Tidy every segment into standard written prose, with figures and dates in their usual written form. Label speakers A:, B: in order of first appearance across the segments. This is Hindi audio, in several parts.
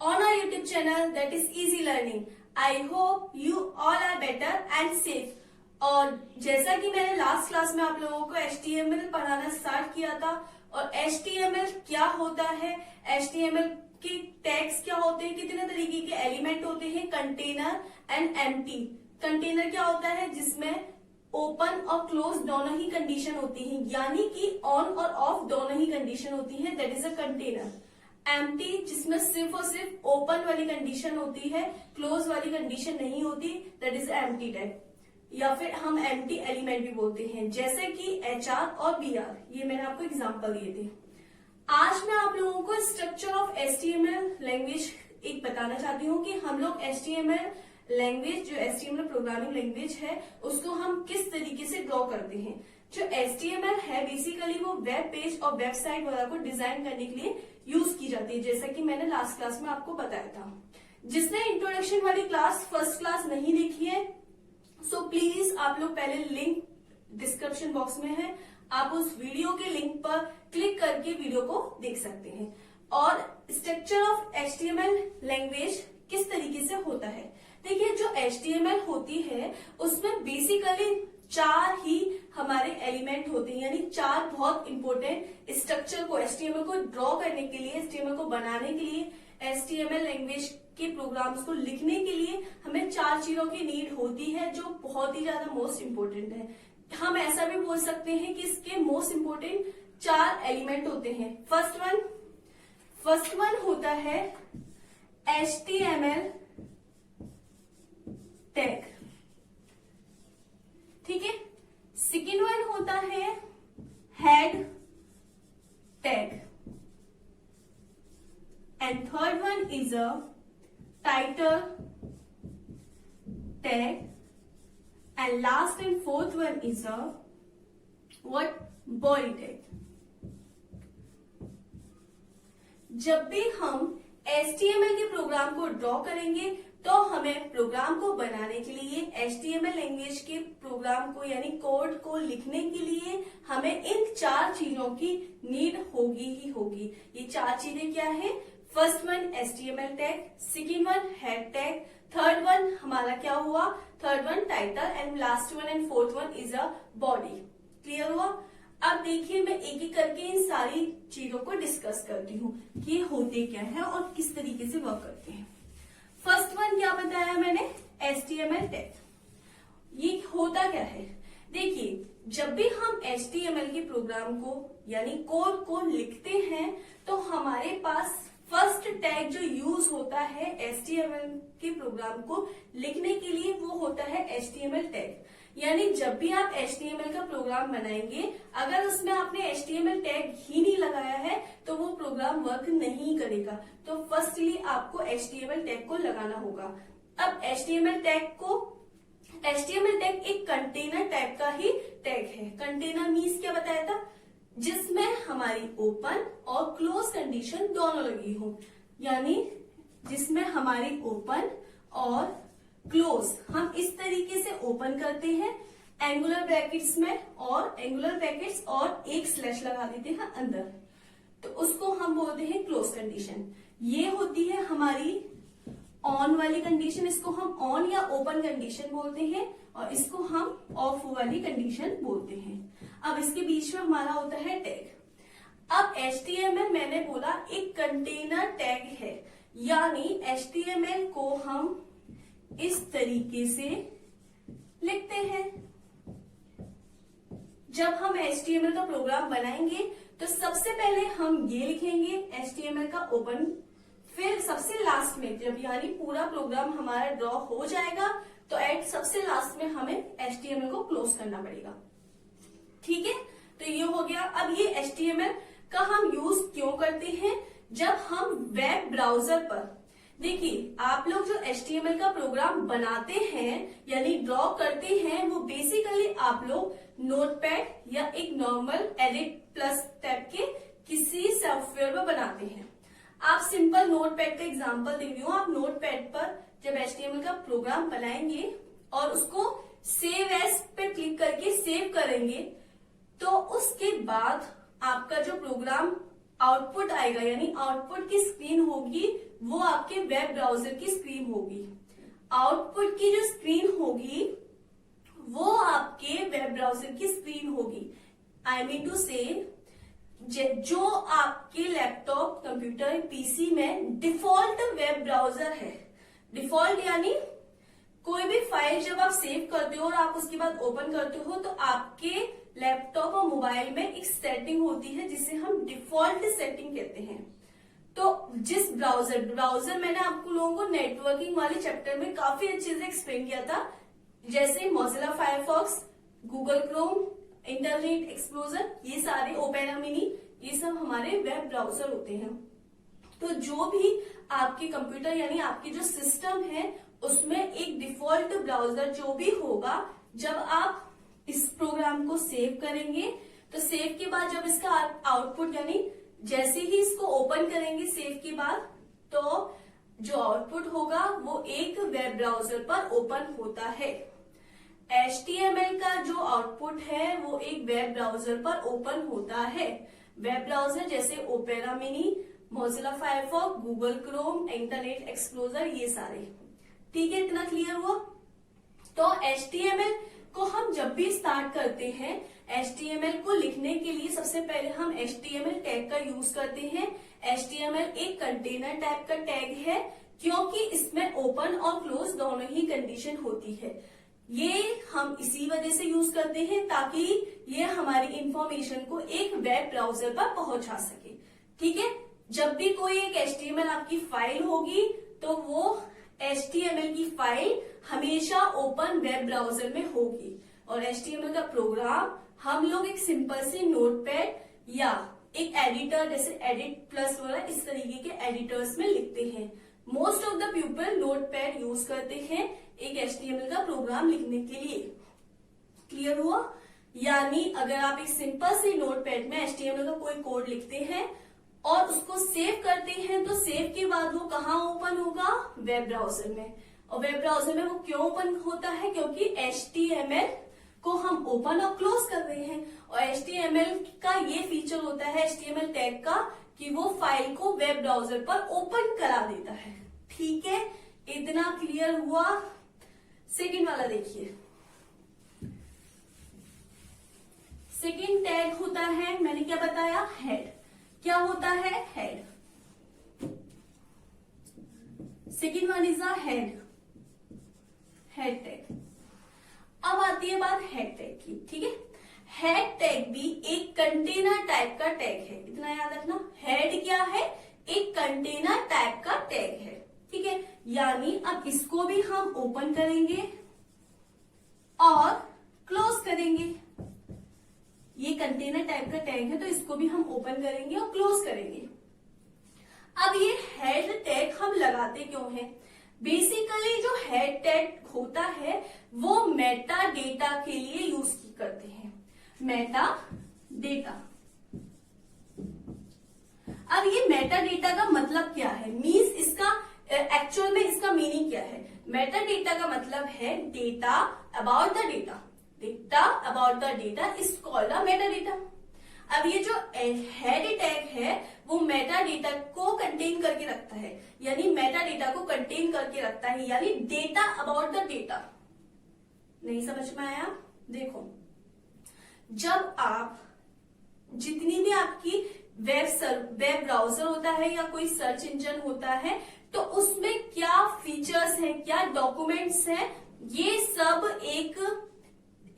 A: on our YouTube channel that is Easy Learning. I hope you all are better and safe. और जैसा कि मैंने लास्ट क्लास में आप लोगों को HTML पढ़ाना स्टार्ट किया था और HTML क्या होता है, HTML के टैग्स क्या होते हैं, कितने तरीके के एलिमेंट होते हैं, कंटेनर एंड एम्प्टी। कंटेनर क्या होता है जिसमें ओपन और क्लोज दोनों ही कंडीशन होती हैं, यानी कि ऑन और ऑफ दोनों ही कंडीशन होती है, that is a container. Empty जिसमें सिर्फ और सिर्फ ओपन वाली कंडीशन होती है, क्लोज वाली कंडीशन नहीं होती, दैट इज एम्प्टी टैग, या फिर हम एम्प्टी एलिमेंट भी बोलते हैं, जैसे कि HR और BR। ये मैंने आपको एग्जांपल दिए थे। आज मैं आप लोगों को स्ट्रक्चर ऑफ HTML लैंग्वेज एक बताना चाहती हूँ कि हम लोग HTML लैंग्वेज, जो HTML प्रोग्रामिंग लैंग्वेज है, उसको हम किस तरीके से ड्रॉ करते हैं। जो HTML है बेसिकली वो वेब पेज और वेबसाइट वगैरह को डिजाइन करने के लिए यूज की जाती है, जैसा कि मैंने लास्ट क्लास में आपको बताया था। जिसने इंट्रोडक्शन वाली क्लास फर्स्ट क्लास नहीं देखी है, सो प्लीज आप लोग पहले लिंक डिस्क्रिप्शन बॉक्स में है, आप उस वीडियो के लिंक पर क्लिक करके वीडियो को देख सकते हैं। और स्ट्रक्चर ऑफ HTML लैंग्वेज किस तरीके से होता है, देखिए जो HTML होती है उसमें बेसिकली 4 ही हमारे एलिमेंट होते हैं, यानी 4 बहुत इंपॉर्टेंट स्ट्रक्चर को HTML को ड्रॉ करने के लिए, HTML को बनाने के लिए, HTML लैंग्वेज के प्रोग्राम्स को लिखने के लिए हमें 4 चीजों की नीड होती है, जो बहुत ही ज्यादा मोस्ट इंपोर्टेंट है। हम ऐसा भी बोल सकते हैं कि इसके मोस्ट इंपोर्टेंट 4 एलिमेंट होते हैं। फर्स्ट वन होता है HTML टैग, ठीक है। सेकेंड वन होता है head tag and third one is a title tag and last and fourth one is a body tag। जब भी हम HTML के प्रोग्राम को ड्रॉ करेंगे तो हमें प्रोग्राम को बनाने के लिए, HTML लैंग्वेज के प्रोग्राम को यानी कोड को लिखने के लिए हमें इन 4 चीजों की नीड होगी ही होगी। ये 4 चीजें क्या है? First one HTML tag, second one head tag, third one हमारा क्या हुआ, third one title and last one and fourth one is a body. Clear हुआ? अब देखिए मैं एक एक करके इन सारी चीजों को डिस्कस करती हूँ कि ये होते क्या है और किस तरीके से वर्क करते हैं। फर्स्ट वन क्या बताया मैंने, HTML टैग। ये होता क्या है, देखिए जब भी हम HTML के प्रोग्राम को यानी कोड को लिखते हैं तो हमारे पास फर्स्ट टैग जो यूज होता है HTML के प्रोग्राम को लिखने के लिए वो होता है HTML टैग। यानी जब भी आप HTML का प्रोग्राम बनाएंगे, अगर उसमें आपने HTML टैग ही नहीं लगाया है तो वो प्रोग्राम वर्क नहीं करेगा। तो फर्स्टली आपको HTML टैग को लगाना होगा। अब HTML टैग एक कंटेनर टाइप का ही टैग है। कंटेनर मीन्स क्या बताया था, जिसमें हमारी ओपन और क्लोज कंडीशन दोनों लगी हो, यानी जिसमें हमारी ओपन और क्लोज हम इस तरीके से ओपन करते हैं एंगुलर ब्रैकेट्स में, और एंगुलर ब्रैकेट्स और एक स्लैश लगा देते हैं अंदर, तो उसको हम बोलते हैं क्लोज कंडीशन। ये होती है हमारी ऑन वाली कंडीशन, इसको हम ऑन या ओपन कंडीशन बोलते हैं, और इसको हम ऑफ वाली कंडीशन बोलते हैं। अब इसके बीच में हमारा होता है टैग। अब HTML मैंने बोला एक कंटेनर टैग है, यानी HTML को हम इस तरीके से लिखते हैं। जब हम HTML का प्रोग्राम बनाएंगे तो सबसे पहले हम ये लिखेंगे HTML का ओपन, फिर सबसे लास्ट में जब यानी पूरा प्रोग्राम हमारा ड्रॉ हो जाएगा तो एट सबसे लास्ट में हमें HTML को क्लोज करना पड़ेगा। ठीक है, तो ये हो गया। अब ये HTML का हम यूज क्यों करते हैं, जब हम वेब ब्राउजर पर, देखिए आप लोग जो HTML का प्रोग्राम बनाते हैं यानी ड्रॉ करते हैं, वो बेसिकली आप लोग नोटपैड या एक नॉर्मल एडिट प्लस टाइप के किसी सॉफ्टवेयर पर बनाते हैं। आप सिंपल नोटपैड का एग्जांपल दे रही हूँ। आप नोटपैड पर जब HTML का प्रोग्राम बनाएंगे और उसको सेव एज पे क्लिक करके सेव करेंगे, तो उसके बाद आपका जो प्रोग्राम आउटपुट आएगा, यानी आउटपुट की स्क्रीन होगी वो आपके वेब ब्राउजर की स्क्रीन होगी। आउटपुट की जो स्क्रीन होगी वो आपके वेब ब्राउजर की स्क्रीन होगी। आई मीन टू से जो आपके लैपटॉप, कंप्यूटर, पीसी में डिफॉल्ट वेब ब्राउजर है, डिफॉल्ट यानी कोई भी फाइल जब आप सेव करते हो और आप उसके बाद ओपन करते हो तो आपके लैपटॉप और मोबाइल में एक सेटिंग होती है जिसे हम डिफॉल्ट सेटिंग कहते हैं। तो जिस ब्राउजर मैंने आपको लोगों को नेटवर्किंग वाले चैप्टर में काफी अच्छे से एक्सप्लेन किया था, जैसे Mozilla Firefox, Google Chrome, internet explorer, ये सारे, ओपेरा मिनी, ये सब हमारे वेब ब्राउजर होते हैं। तो जो भी आपके कंप्यूटर यानी आपकी जो सिस्टम है उसमें एक डिफॉल्ट ब्राउजर जो भी होगा, जब आप इस प्रोग्राम को सेव करेंगे तो सेव के बाद जब इसका आउटपुट यानी जैसे ही इसको ओपन करेंगे सेव के बाद, तो जो आउटपुट होगा वो एक वेब ब्राउजर पर ओपन होता है। HTML का जो आउटपुट है वो एक वेब ब्राउजर पर ओपन होता है। वेब ब्राउजर जैसे opera mini, Mozilla Firefox, Google Chrome, internet explorer, ये सारे। ठीक है, इतना क्लियर हुआ? तो HTML को हम जब भी स्टार्ट करते हैं, HTML को लिखने के लिए सबसे पहले हम HTML टैग का यूज करते हैं। HTML एक कंटेनर टाइप का टैग है क्योंकि इसमें ओपन और क्लोज दोनों ही कंडीशन होती है। ये हम इसी वजह से यूज करते हैं ताकि ये हमारी इंफॉर्मेशन को एक वेब ब्राउजर पर पहुंचा सके। ठीक है, जब भी कोई एक HTML आपकी फाइल होगी तो वो HTML की फाइल हमेशा ओपन वेब ब्राउजर में होगी। और HTML का प्रोग्राम हम लोग एक सिंपल सी नोटपैड या एक एडिटर जैसे एडिट प्लस वगैरह इस तरीके के एडिटर्स में लिखते हैं। Most of the people notepad use करते हैं एक HTML का प्रोग्राम लिखने के लिए। क्लियर हुआ? यानी अगर आप एक सिंपल सी नोटपैड में HTML का कोई कोड लिखते हैं और उसको सेव करते हैं तो सेव के बाद वो कहाँ ओपन होगा? वेब ब्राउजर में। और वेब ब्राउजर में वो क्यों ओपन होता है? क्योंकि HTML को हम ओपन और क्लोज कर रहे हैं। और HTML का ये फीचर होता है HTML टैग का कि वो फाइल को वेब ब्राउजर पर ओपन करा देता है। ठीक है, इतना क्लियर हुआ? सेकंड वाला देखिए। सेकंड टैग होता है, मैंने क्या बताया? हेड। क्या होता है? Head. Second one is a head tag. अब आती है बात हेड टैग की। ठीक है, हेड टैग भी एक कंटेनर टाइप का टैग है, इतना याद रखना। हेड क्या है? एक कंटेनर टाइप का टैग है। ठीक है, यानी अब इसको भी हम ओपन करेंगे और क्लोज करेंगे। ये कंटेनर टाइप का टैग है तो इसको भी हम ओपन करेंगे और क्लोज करेंगे। अब ये हेड टैग हम लगाते क्यों हैं? बेसिकली जो हेड टैग होता है वो मेटा डेटा के लिए यूज करते हैं। Meta data. अब ये मेटा डेटा का मतलब क्या है? मीन्स इसका एक्चुअल में इसका मीनिंग क्या है? मेटा डेटा का मतलब है data about the data. Data about the data is called a Meta data. अब ये जो हेड टैग है वो मेटा डेटा को कंटेन करके रखता है, यानी मेटा डेटा को कंटेन करके रखता है, यानी डेटा अबाउट द डेटा। नहीं समझ में आया? देखो, जब आप जितनी भी आपकी वेब ब्राउजर होता है या कोई सर्च इंजन होता है तो उसमें क्या फीचर्स हैं, क्या डॉक्यूमेंट्स हैं, ये सब एक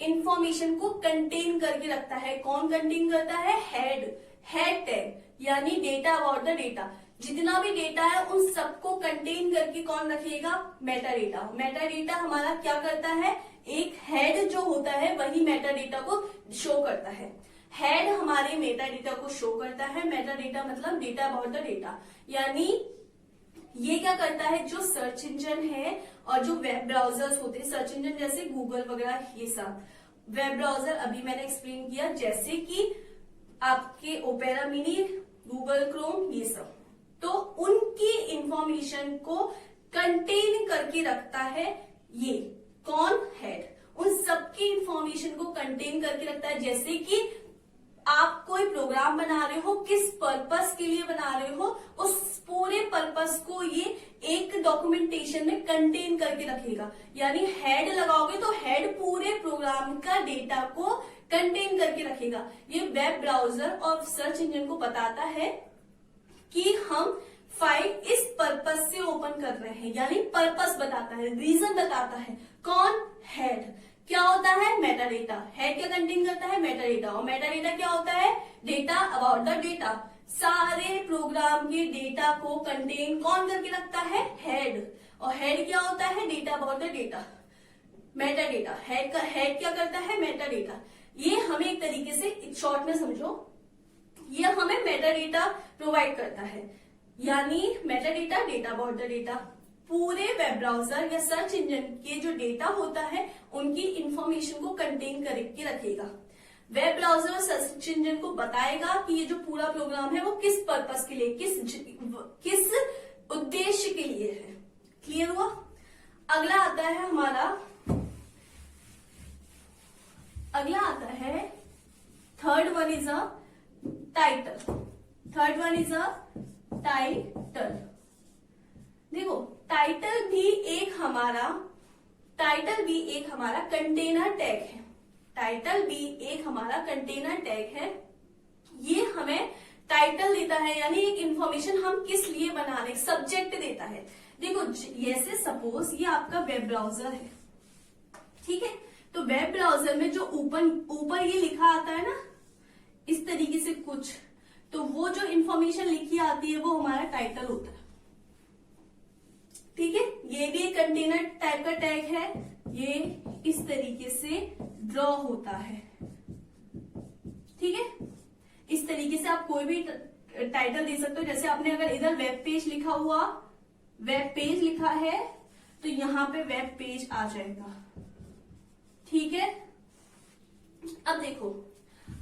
A: इंफॉर्मेशन को कंटेन करके रखता है। कौन कंटेन करता है? हेड टैग, यानी डेटा अबाउट द डेटा। जितना भी डेटा है उन सबको कंटेन करके कौन रखेगा? Meta data. मेटा डेटा हमारा क्या करता है? एक हेड जो होता है वही मेटा डेटा को शो करता है। हेड हमारे मेटा डेटा को शो करता है। मेटा डेटा मतलब डेटा अबाउट द डेटा, यानी ये क्या करता है? जो सर्च इंजन है और जो वेब ब्राउजर्स होते हैं, सर्च इंजन जैसे गूगल वगैरह, ये सब वेब ब्राउजर अभी मैंने एक्सप्लेन किया, जैसे कि आपके ओपेरा मिनी, गूगल क्रोम, ये सब, तो उनकी इंफॉर्मेशन को कंटेन करके रखता है ये कौन? हेड। उन सबकी इंफॉर्मेशन को कंटेन करके रखता है। जैसे कि आप कोई प्रोग्राम बना रहे हो, किस पर्पस के लिए बना रहे हो, उस पूरे पर्पस को ये एक डॉक्यूमेंटेशन में कंटेन करके रखेगा। यानी हेड लगाओगे तो हेड पूरे प्रोग्राम का डेटा को कंटेन करके रखेगा। ये वेब ब्राउजर और सर्च इंजन को बताता है कि हम फाइल इस पर्पस से ओपन कर रहे हैं, यानी पर्पस बताता है, रीजन बताता है। कौन? हेड। क्या होता है? Meta data. हेड क्या कंटेन करता है? Meta data. और मेटा डेटा क्या होता है? Data about the data. सारे प्रोग्राम के डेटा को कंटेन कौन करके रखता है? हेड। और हेड क्या होता है? Data about the data, Meta data. Head क्या करता है? Meta data. ये हमें एक तरीके से शॉर्ट में समझो, ये हमें मेटा डेटा प्रोवाइड करता है। यानी Meta data, data about the data, पूरे वेब ब्राउजर या सर्च इंजन के जो डेटा होता है उनकी इंफॉर्मेशन को कंटेन करके रखेगा। वेब ब्राउजर और सर्च इंजन को बताएगा कि ये जो पूरा प्रोग्राम है वो किस पर्पस के लिए, किस उद्देश्य के लिए है। क्लियर हुआ? अगला आता है third one is a title. Third one is a title. देखो टाइटल भी एक हमारा कंटेनर टैग है। टाइटल भी एक हमारा कंटेनर टैग है। ये हमें टाइटल देता है, यानी एक इंफॉर्मेशन हम किस लिए बना रहे, सब्जेक्ट देता है। देखो जैसे सपोज ये आपका वेब ब्राउजर है, ठीक है, तो वेब ब्राउजर में जो ऊपर ये लिखा आता है ना इस तरीके से कुछ, तो वो जो इंफॉर्मेशन लिखी आती है वो हमारा टाइटल होता है। ठीक है, ये भी एक कंटेनर टाइप का टैग है, ये इस तरीके से ड्रॉ होता है। ठीक है, इस तरीके से आप कोई भी टाइटल दे सकते हो। जैसे आपने अगर इधर वेब पेज लिखा हुआ, वेब पेज लिखा है तो यहां पे वेब पेज आ जाएगा। ठीक है, अब देखो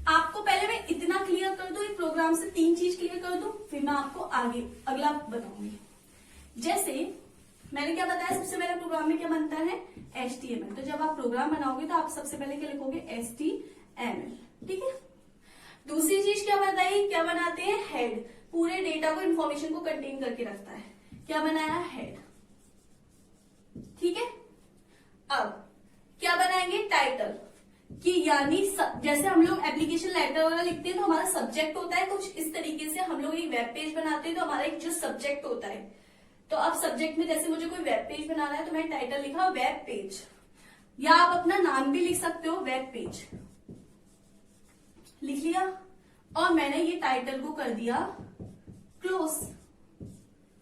A: आपको पहले मैं इतना क्लियर कर दूं, एक प्रोग्राम से 3 चीज क्लियर कर दूं, फिर मैं आपको आगे अगला बताऊंगी। जैसे मैंने क्या बताया, सबसे पहले प्रोग्राम में क्या बनता है? HTML। तो जब आप प्रोग्राम बनाओगे तो आप सबसे पहले क्या लिखोगे? HTML। ठीक है, दूसरी चीज क्या बताई, क्या बनाते हैं? हेड। पूरे डेटा को, इंफॉर्मेशन को कंटेन करके रखता है। क्या बनाया? हेड। ठीक है, अब क्या बनाएंगे? टाइटल। कि यानी जैसे हम लोग एप्लीकेशन लेटर वगैरह लिखते हैं तो हमारा सब्जेक्ट होता है, कुछ इस तरीके से हम लोग एक वेब पेज बनाते हैं तो हमारा एक जो सब्जेक्ट होता है, तो अब सब्जेक्ट में जैसे मुझे कोई वेब पेज बनाना है तो मैंने टाइटल लिखा वेब पेज, या आप अपना नाम भी लिख सकते हो, वेब पेज लिख लिया और मैंने ये टाइटल को कर दिया क्लोज।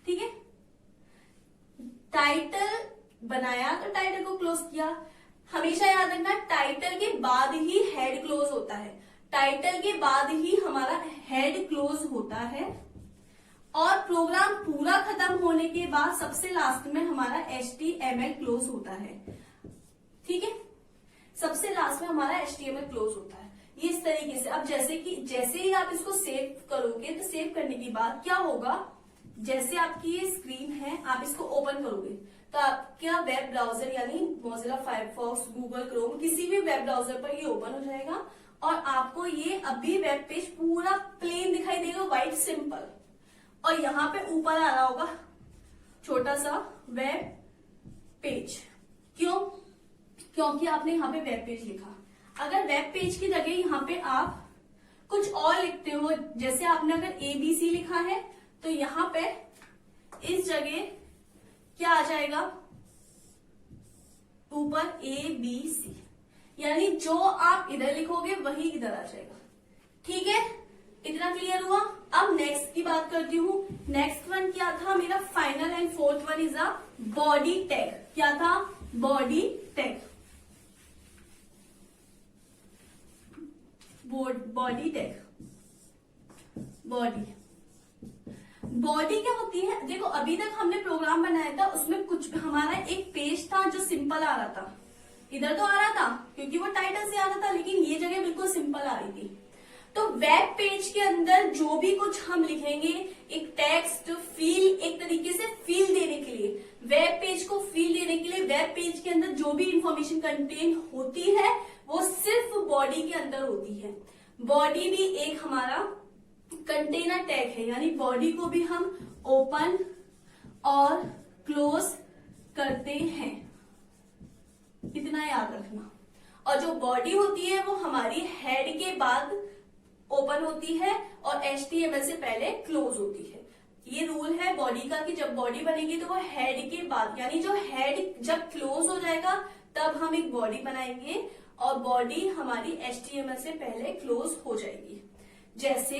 A: ठीक है, टाइटल बनाया तो टाइटल को क्लोज किया। हमेशा याद रखना टाइटल के बाद ही हेड क्लोज होता है, टाइटल के बाद ही हमारा हेड क्लोज होता है और प्रोग्राम पूरा खत्म होने के बाद सबसे लास्ट में हमारा HTML क्लोज होता है। ठीक है, सबसे लास्ट में हमारा HTML क्लोज होता है। ये इस तरीके से। अब जैसे ही आप इसको सेव करोगे तो सेव करने के बाद क्या होगा, जैसे आपकी ये स्क्रीन है आप इसको ओपन करोगे तो आपका वेब ब्राउजर यानी मोजिला फायरफॉक्स, गूगल क्रोम, किसी भी वेब ब्राउजर पर ये ओपन हो जाएगा और आपको ये अभी वेब पेज पूरा प्लेन दिखाई देगा, व्हाइट सिंपल, और यहाँ पे ऊपर आ रहा होगा छोटा सा वेब पेज। क्यों? क्योंकि आपने यहाँ पे वेब पेज लिखा। अगर वेब पेज की जगह यहाँ पे आप कुछ और लिखते हो, जैसे आपने अगर ABC लिखा है तो यहाँ पे इस जगह क्या आ जाएगा? ऊपर ABC, यानी जो आप इधर लिखोगे वही इधर आ जाएगा। ठीक है, इतना क्लियर हुआ। अब नेक्स्ट की बात करती हूँ। नेक्स्ट वन क्या था मेरा? Final and fourth one is a body tag. क्या था? Body tag. Body tag, body क्या होती है? देखो अभी तक हमने प्रोग्राम बनाया था, उसमें कुछ हमारा एक पेज था जो सिंपल आ रहा था, इधर तो आ रहा था क्योंकि वो टाइटल से आ रहा था, लेकिन ये जगह बिल्कुल सिंपल आ रही थी। तो वेब पेज के अंदर जो भी कुछ हम लिखेंगे, एक टेक्स्ट फील, एक तरीके से फील देने के लिए, वेब पेज को फील देने के लिए वेब पेज के अंदर जो भी इंफॉर्मेशन कंटेन होती है वो सिर्फ बॉडी के अंदर होती है। बॉडी भी एक हमारा कंटेनर टैग है, यानी बॉडी को भी हम ओपन और क्लोज करते हैं, इतना याद रखना। और जो बॉडी होती है वो हमारी हेड के बाद ओपन होती है और HTML से पहले क्लोज होती है। ये रूल है बॉडी का कि जब बॉडी बनेगी तो वो हेड के बाद, यानी जो हेड जब क्लोज हो जाएगा तब हम एक बॉडी बनाएंगे और बॉडी हमारी HTML से पहले क्लोज हो जाएगी। जैसे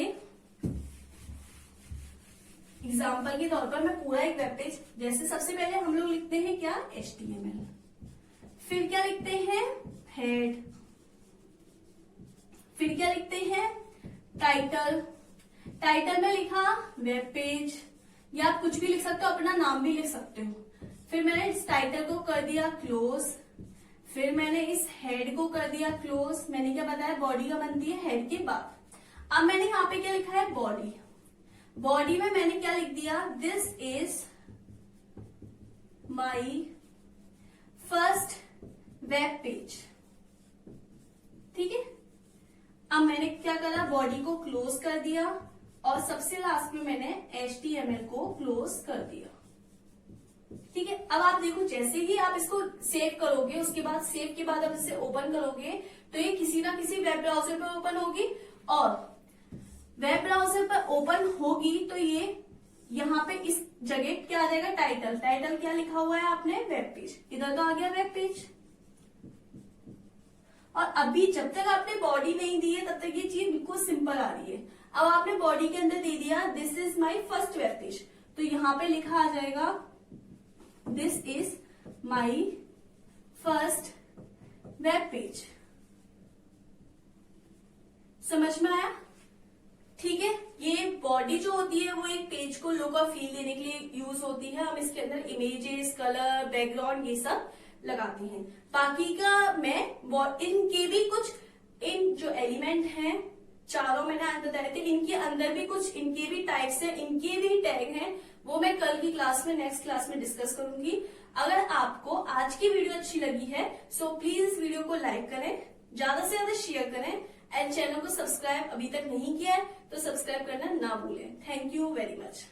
A: एग्जाम्पल के तौर पर मैं पूरा एक वेब पेज, जैसे सबसे पहले हम लोग लिखते हैं क्या, HTML, फिर क्या लिखते हैं, हेड, फिर क्या लिखते हैं, टाइटल, टाइटल में लिखा वेब पेज, या आप कुछ भी लिख सकते हो, अपना नाम भी लिख सकते हो। फिर मैंने इस टाइटल को कर दिया क्लोज, फिर मैंने इस हेड को कर दिया क्लोज। मैंने क्या बताया, बॉडी का बनती है हेड के बाद। अब मैंने यहाँ पे क्या लिखा है, बॉडी, बॉडी में मैंने क्या लिख दिया, this is my first web page, ठीक है। अब मैंने क्या करा, बॉडी को क्लोज कर दिया और सबसे लास्ट में मैंने HTML को क्लोज कर दिया, ठीक है। अब आप देखो, जैसे ही आप इसको सेव करोगे, उसके बाद सेव के बाद आप इसे ओपन करोगे तो ये किसी ना किसी वेब ब्राउजर पर ओपन होगी, और वेब ब्राउजर पर ओपन होगी तो ये यहाँ पे इस जगह क्या आ जाएगा, टाइटल, टाइटल क्या लिखा हुआ है आपने, वेब पेज, इधर तो आ गया वेब पेज। और अभी जब तक आपने बॉडी नहीं दी है तब तक ये चीज बिल्कुल सिंपल आ रही है। अब आपने बॉडी के अंदर दे दिया this is my first web page, तो यहाँ पे लिखा आ जाएगा this is my first web page. समझ में आया, ठीक है। ये बॉडी जो होती है वो एक पेज को लुक और फील देने के लिए यूज होती है। हम इसके अंदर इमेजेस, कलर, बैकग्राउंड ये सब लगाते हैं। बाकी का मैं इनके भी कुछ, इन जो एलिमेंट हैं चारों मैंने आज बताए थे, इनके अंदर भी कुछ इनके भी टाइप्स हैं, इनके भी टैग हैं, वो मैं कल की क्लास में, नेक्स्ट क्लास में डिस्कस करूंगी। अगर आपको आज की वीडियो अच्छी लगी है सो प्लीज इस वीडियो को लाइक करें, ज्यादा से ज्यादा शेयर करें, एंड चैनल को सब्सक्राइब अभी तक नहीं किया है तो सब्सक्राइब करना ना भूलें। Thank you very much.